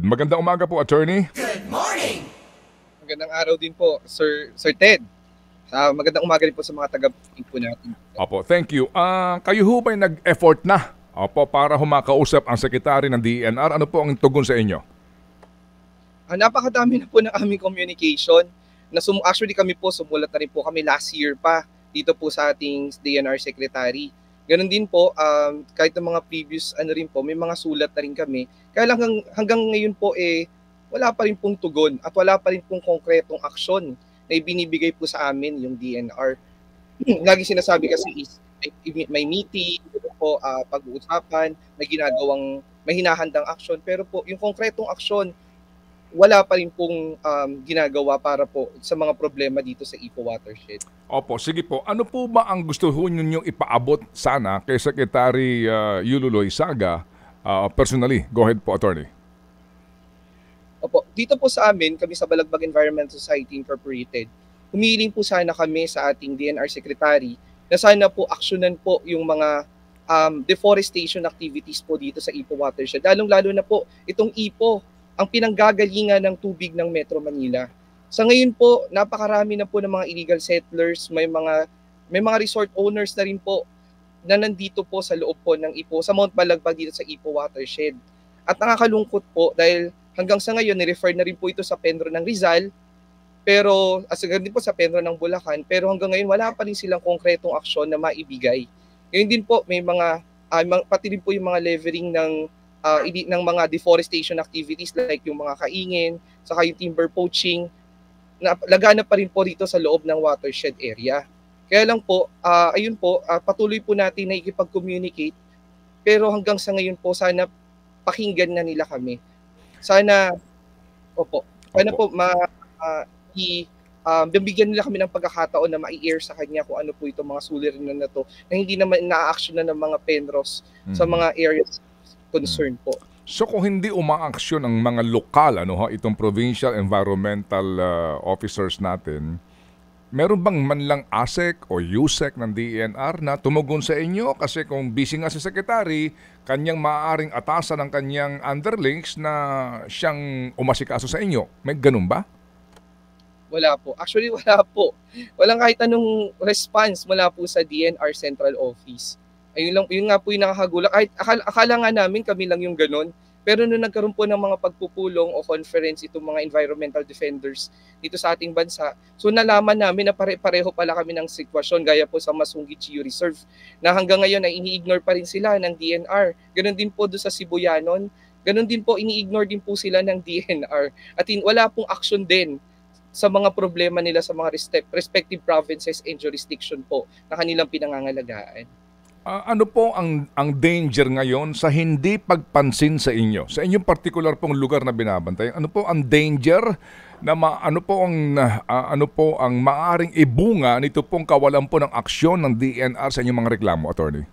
Magandang umaga po, attorney. Magandang araw din po, Sir Ted. Magandang umaga rin po sa mga taga-pakinig po natin. Opo, thank you. Kayo ho ba'y nag-effort na para humakausap ang sekretary ng DENR? Ano po ang tugon sa inyo? Napakadami na po ng aming communication. Actually kami po, sumulat na rin po kami last year pa dito po sa ating DENR secretary. Ganon din po, kahit ng mga previous rin po, may mga sulat na rin kami. Kaya lang hanggang ngayon po wala pa rin pong tugon at wala pa rin pong konkretong aksyon na ibinibigay po sa amin yung DENR. Lagi sinasabi kasi may meeting po, pag-uusapan, may hinahandang aksyon, pero po yung konkretong aksyon wala pa rin pong ginagawa para po sa mga problema dito sa Ipo Watershed. Opo, sige po. Ano po ba ang gusto ninyong ipaabot sana kay Secretary Yululoy Saga personally? Go ahead po, attorney. Opo, dito po sa amin, kami sa Balagbag Environmental Society Incorporated, humihiling po sana kami sa ating DENR Secretary na sana po aksyonan po yung mga deforestation activities po dito sa Ipo Watershed. Lalong-lalo na po itong Ipo, ang pinanggagalingan ng tubig ng Metro Manila. Sa ngayon po, napakarami na po ng mga illegal settlers, may mga resort owners na rin po na nandito po sa loob po ng Ipo, sa Mount Balagbag dito sa Ipo Watershed. At nakakalungkot po dahil hanggang sa ngayon, ni-refer na rin po ito sa Penro ng Rizal, pero din po sa Penro ng Bulacan, pero hanggang ngayon wala pa rin silang konkretong aksyon na maibigay. Ngayon din po, may pati rin po yung mga levering ng mga deforestation activities like yung mga kaingin, saka yung timber poaching, na lagana pa rin po dito sa loob ng watershed area. Kaya lang po, patuloy po natin na ikipag-communicate, pero hanggang sa ngayon po, sana pakinggan na nila kami. Sana po bibigyan nila kami ng pagkakataon na mai-air sa kanya kung ano po itong mga suliranin na to na hindi naman na-action na ng mga penros sa mga areas concern po. So kung hindi umaaksyon ang mga lokal, itong provincial environmental officers natin, meron bang manlang ASEC o USEC ng DENR na tumugon sa inyo? Kasi kung busy nga si Secretary, kanyang maaaring atasan ng kanyang underlings na siyang umasikaso sa inyo. May ganun ba? Wala po. Actually, wala po. Walang kahit anong response mula po sa DENR Central Office. Yun nga po yung nakakagulat. Akala nga namin kami lang yung ganun. Pero nung nagkaroon po ng mga pagpupulong o conference itong mga environmental defenders dito sa ating bansa, so nalaman namin na pare-pareho pala kami ng sitwasyon gaya po sa Masungi Geo Reserve na hanggang ngayon ay ini-ignore pa rin sila ng DENR. Ganon din po doon sa Sibuyanon. Ganon din po, ini-ignore din po sila ng DENR. At wala pong action din sa mga problema nila sa mga respective provinces and jurisdiction po na kanilang pinangangalagaan. Ano po ang danger ngayon sa hindi pagpansin sa inyo? Sa inyong particular pong lugar na binabantay, ano po ang danger na ano po ang maaring ibunga nito pong kawalan po ng aksyon ng DENR sa inyong mga reklamo, attorney?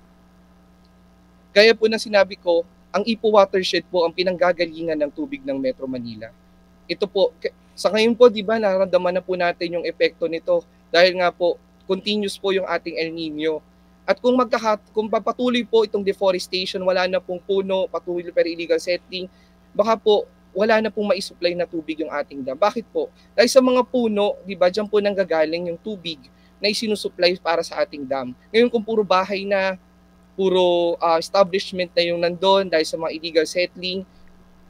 Gaya po na sinabi ko, ang Ipo Watershed po ang pinanggagalingan ng tubig ng Metro Manila. Ito po, sa ngayon po, di ba, nararamdaman na po natin yung epekto nito dahil nga po, continuous po yung ating El Nino. At kung papatuloy po itong deforestation, wala na pong puno, patuloy pero illegal setting, baka po wala na pong maisupply na tubig yung ating dam. Bakit po? Dahil sa mga puno, di ba, dyan po nanggagaling yung tubig na isinusupply para sa ating dam. Ngayon kung puro bahay na, puro establishment na yung nandun dahil sa mga illegal settling,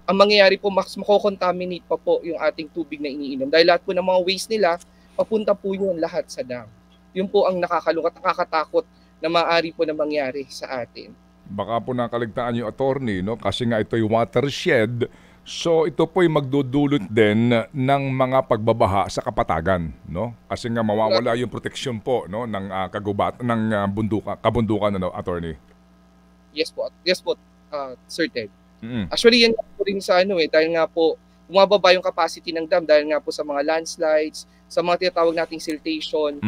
ang mangyayari po, mako-contaminate pa po yung ating tubig na iniinom. Dahil lahat po ng mga waste nila, papunta po yun lahat sa dam. Yun po ang nakakalungkot, nakakatakot na maaari po na mangyari sa atin. Baka po nakaligtaan yung attorney, kasi nga ito'y watershed, so ito po'y magdudulot din ng mga pagbabaha sa kapatagan, Kasi nga mawawala yung proteksyon po, ng kabundukan, attorney. Yes po, Sir Ted. Actually, yan po rin sa dahil nga po bumababa yung capacity ng dam dahil nga po sa mga landslides, sa mga tinatawag nating siltation.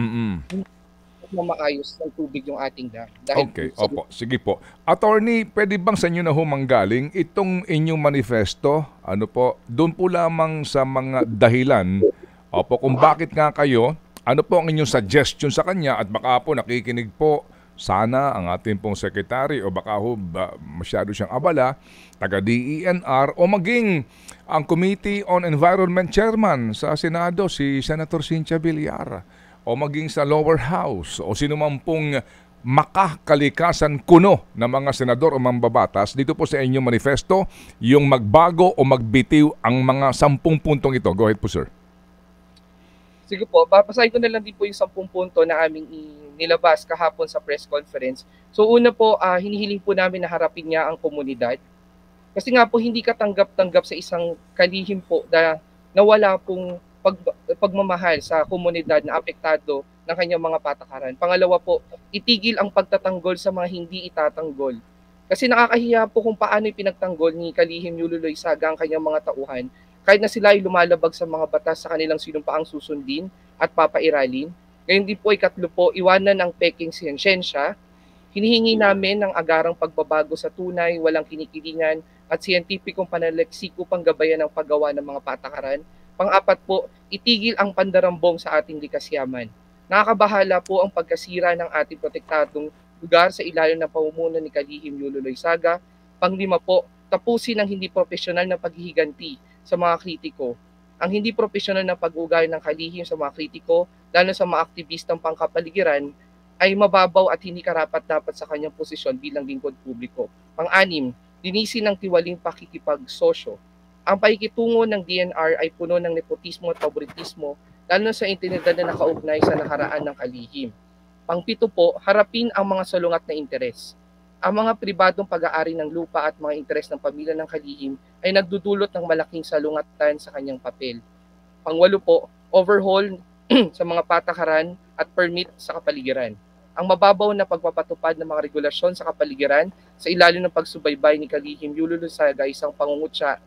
Na maayos ng tubig yung ating dam. Okay, opo. Sige po. Attorney, pwede bang sa inyo na humanggaling itong inyong manifesto? Doon po lamang sa mga dahilan, kung bakit nga kayo, ano po ang inyong suggestion sa kanya at baka po nakikinig po sana ang ating pong secretary o baka masyado siyang abala, taga DENR o maging ang Committee on Environment Chairman sa Senado, si Senator Cynthia Villar, o maging sa lower house o sino man pong makakalikasan kuno ng mga senador o mambabatas dito po sa inyong manifesto, yung magbago o magbitiw ang mga 10 puntong ito. Go ahead po, sir. Sige po, papasahin ko na lang din po yung 10 punto na aming nilabas kahapon sa press conference. So una po, hinihiling po namin na harapin niya ang komunidad. Kasi nga po hindi katanggap-tanggap sa isang kalihim po na wala pong pagmamahal sa komunidad na apektado ng kanyang mga patakaran. Pangalawa po, itigil ang pagtatanggol sa mga hindi itatanggol. Kasi nakakahiya po kung paano pinagtanggol ni Kalihim Yulo Loyzaga ang kanyang mga tauhan, kahit na sila ay lumalabag sa mga batas sa kanilang sinumpaang susundin at papairalin. Ngayon din po, ikatlo po, iwanan ang peking siyensya. Hinihingi namin ng agarang pagbabago sa tunay, walang kinikilingan at siyentipikong panaliksik upang gabayan ang paggawa ng mga patakaran. Pang-apat po, itigil ang pandarambong sa ating likas yaman. Nakakabahala po ang pagkasira ng ating protektadong lugar sa ilalim ng pamumuno ni Kalihim Yulo Loyzaga. Panglima po, tapusin ang hindi profesional na paghihiganti sa mga kritiko. Ang hindi profesional na pag-ugay ng Kalihim sa mga kritiko, lalo sa mga aktivistang pangkapaligiran, ay mababaw at hindi karapat-dapat sa kanyang posisyon bilang lingkod publiko. Pang-anim, linisin ang tiwaling pakikipagsosyo. Ang pakikitungo ng DNR ay puno ng nepotismo at favoritismo, lalo sa intinidad na nakaugnay sa nakaraan ng Kalihim. Pang-pito po, harapin ang mga salungat na interes. Ang mga pribadong pag-aari ng lupa at mga interes ng pamilya ng Kalihim ay nagdudulot ng malaking salungatan sa kanyang papel. Pang-walo po, overhaul sa mga patakaran at permit sa kapaligiran. Ang mababaw na pagpapatupad ng mga regulasyon sa kapaligiran sa ilalim ng pagsubaybay ni Kalihim Yulo Loyzaga isang pangungutya.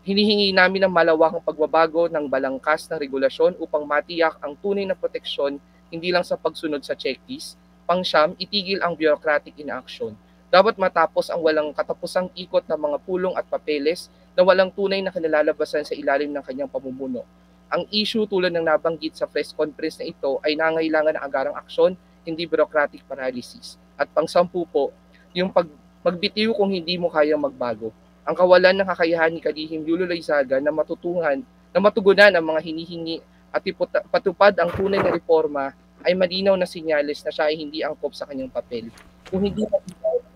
Hinihingi namin ng malawakang pagbabago ng balangkas ng regulasyon upang matiyak ang tunay na proteksyon hindi lang sa pagsunod sa checklist. Pang-siyam, itigil ang bureaucratic inaction. Dapat matapos ang walang katapusang ikot ng mga pulong at papeles na walang tunay na kinalalabasan sa ilalim ng kanyang pamumuno. Ang issue tulad ng nabanggit sa press conference na ito ay nangailangan ng agarang aksyon, hindi bureaucratic paralysis. At pang-sampu po, yung magbitiw kung hindi mo kayang magbago. Ang kawalan ng kakayahan ni Kalihim Yulo Loyzaga na matugunan ang mga hinihingi at patupad ang tunay na reforma ay malinaw na senyales na siya ay hindi angkop sa kanyang papel. Kung hindi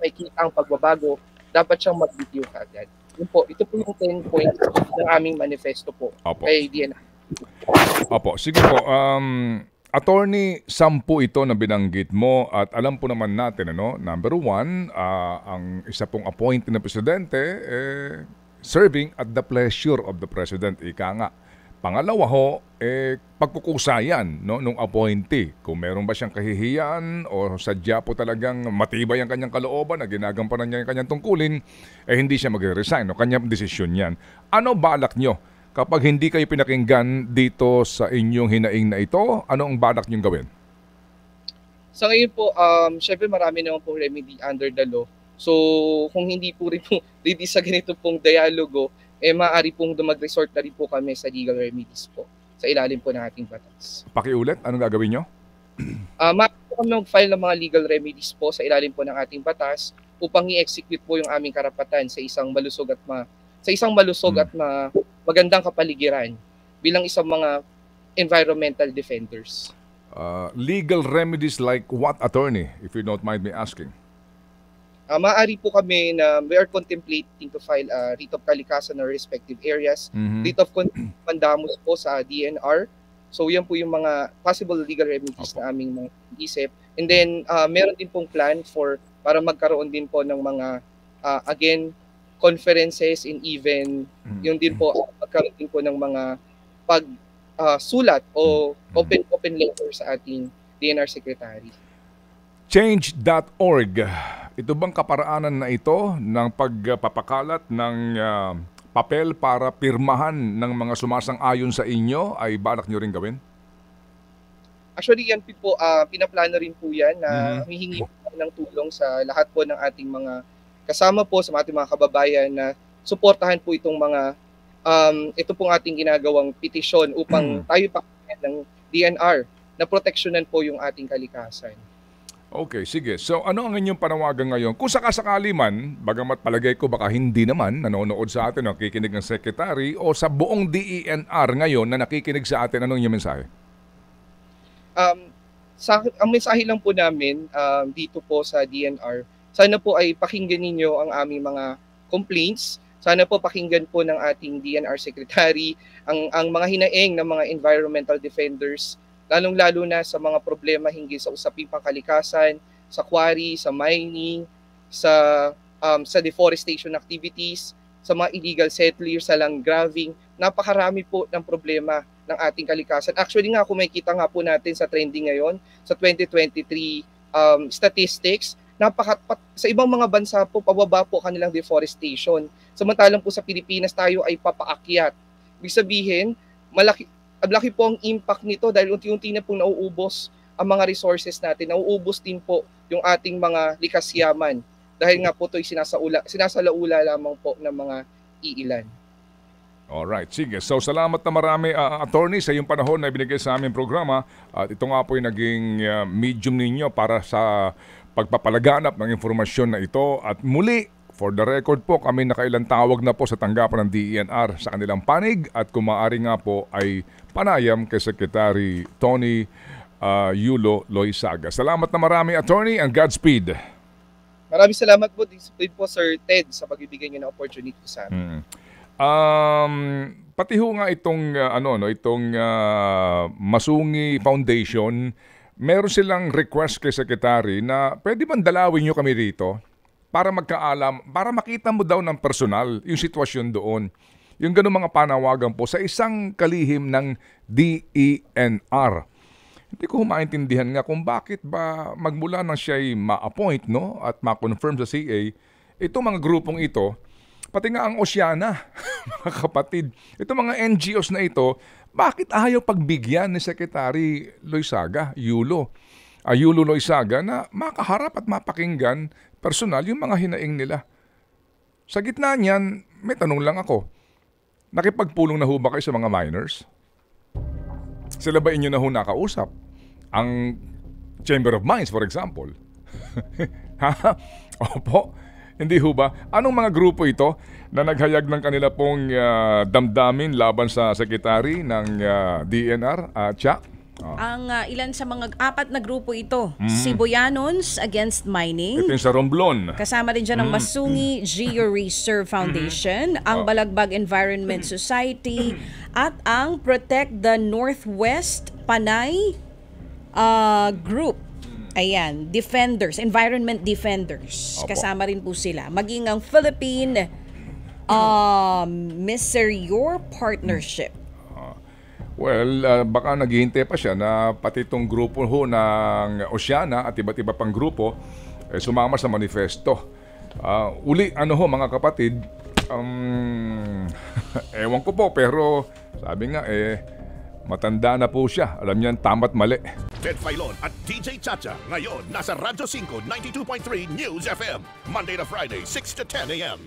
makikita ang pagbabago, dapat siyang magbitiw kaagad. Yun po, ito po yung 10 points ng aming manifesto po kay DNR. Opo, sige po. Attorney, 10 ito na binanggit mo at alam po naman natin, number 1, ang isa pong appointee na presidente, serving at the pleasure of the president, ika nga. Pangalawa ho, pagkukusayan nung appointee. Kung meron ba siyang kahihiyan o sadya po talagang matibay ang kanyang kalooban na ginagampanan niya yung kanyang tungkulin, hindi siya mag-resign. Kanyang desisyon yan. Ano balak nyo? Kapag hindi kayo pinakinggan dito sa inyong hinaing na ito, ano ang balak niyong gawin? Sa ngayon po, syempre marami naman pong remedy under the law. So, kung hindi po rin po ready sa ganito pong dialogo, maaari pong mag-resort na rin po kami sa legal remedies po sa ilalim po ng ating batas. Pakiulit, anong gagawin nyo? Maaari po kami mag-file ng mga legal remedies po sa ilalim po ng ating batas upang i-execute po yung aming karapatan sa isang malusog at magandang kapaligiran bilang isang mga environmental defenders. Legal remedies like what, attorney, if you don't mind me asking? Maaari po kami na we are contemplating to file a writ of kalikasan in respective areas, writ of mandamus po sa DNR. So yan po yung mga possible legal remedies na aming isip. And then meron din pong plan para magkaroon din po ng mga again conferences and even yung din po magkaroon din po ng mga sulat o open letter sa ating DNR secretary. Change.org. Ito bang kaparaanan na ito ng pagpapakalat ng papel para pirmahan ng mga sumasang-ayon sa inyo ay balak nyo rin gawin? Actually, yan po, pinaplano rin po yan na hihingi ng tulong sa lahat po ng ating mga kasama po sa ating mga kababayan na suportahan po itong mga ito pong ating ginagawang petisyon upang tayo pakinggan ng DNR na proteksyonan po yung ating kalikasan. Okay, sige. So ano ang inyong panawagan ngayon? Kung sakasakali man, bagamat palagay ko baka hindi naman nanonood sa atin, nakikinig ng secretary o sa buong DENR ngayon na nakikinig sa atin, anong inyong mensahe? Ang mensahe lang po namin dito po sa DNR, sana po ay pakinggan ninyo ang aming mga complaints. Sana po pakinggan po ng ating DNR Secretary ang mga hinaing ng mga environmental defenders, lalong-lalo na sa mga problema hinggil sa usaping pangkalikasan, sa quarry, sa mining, sa deforestation activities, sa mga illegal settlers, sa land grabbing. Napakarami po ng problema ng ating kalikasan. Actually nga, kung makikita nga po natin sa trending ngayon, sa 2023 statistics, sa ibang mga bansa po, pababa po kanilang deforestation. Samantalang po sa Pilipinas, tayo ay papaakyat. Ibig sabihin, malaki po ang impact nito dahil unti-unti na pong nauubos ang mga resources natin. Nauubos din po yung ating mga likas yaman. Dahil nga po ito'y sinasalaula lamang po ng mga iilan. Alright, sige. So salamat na marami, attorney, sa iyong panahon na ibinigay sa aming programa. At ito nga po yung naging medium ninyo para sa pagpapalaganap ng informasyon na ito. At muli, for the record po, kami nakailang tawag na po sa tanggapan ng DENR sa kanilang panig at kung maaari nga po ay panayam kay Secretary Tony Yulo Loizaga. Salamat na marami, attorney, and Godspeed. Maraming salamat po din po Sir Ted sa pagbibigay niyo ng opportunity sa amin. Pati ho nga itong Masungi Foundation, meron silang request kay Secretary na pwede bang dalawin nyo kami rito para magkaalam, para makita mo daw ng personal yung sitwasyon doon. Yung ganun mga panawagan po sa isang kalihim ng DENR. Hindi ko maintindihan nga kung bakit ba magmula nang siya'y ma-appoint, no, at ma-confirm sa CA, itong mga grupong ito, pati nga ang Oceana, mga kapatid, itong mga NGOs na ito, bakit ayaw pagbigyan ni Secretary Yulo Loizaga na makaharap at mapakinggan personal yung mga hinaing nila? Sa gitna niyan, may tanong lang ako. Nakipagpulong na ho ba kayo sa mga miners? Sila ba inyo na ho nakausap? Ang Chamber of Mines, for example. Opo. Hindi ho ba? Anong mga grupo ito na naghayag ng kanila pong damdamin laban sa sekretary ng DENR? Cha? Ang ilan sa mga 4 na grupo ito, Sibuyanons Against Mining. Ito yung sa Romblon. Kasama din dyan ang Masungi Geo-Reserve Foundation, ang Balagbag Environment Society, at ang Protect the Northwest Panay Group. Ayan, Defenders, Environment Defenders. Opo. Kasama rin po sila. Maging ang Philippine Miserior Partnership. Well, baka naghihintay pa siya na pati itong grupo ho ng Oceana at iba't iba pang grupo sumama sa manifesto. Uli, mga kapatid, ewan ko po, pero sabi nga, matanda na po siya. Alam niyan, tama't mali. Ted Filon at DJ Chacha. Ngayon, nasa Radyo 5, 92.3 News FM. Monday to Friday, 6 to 10 a.m.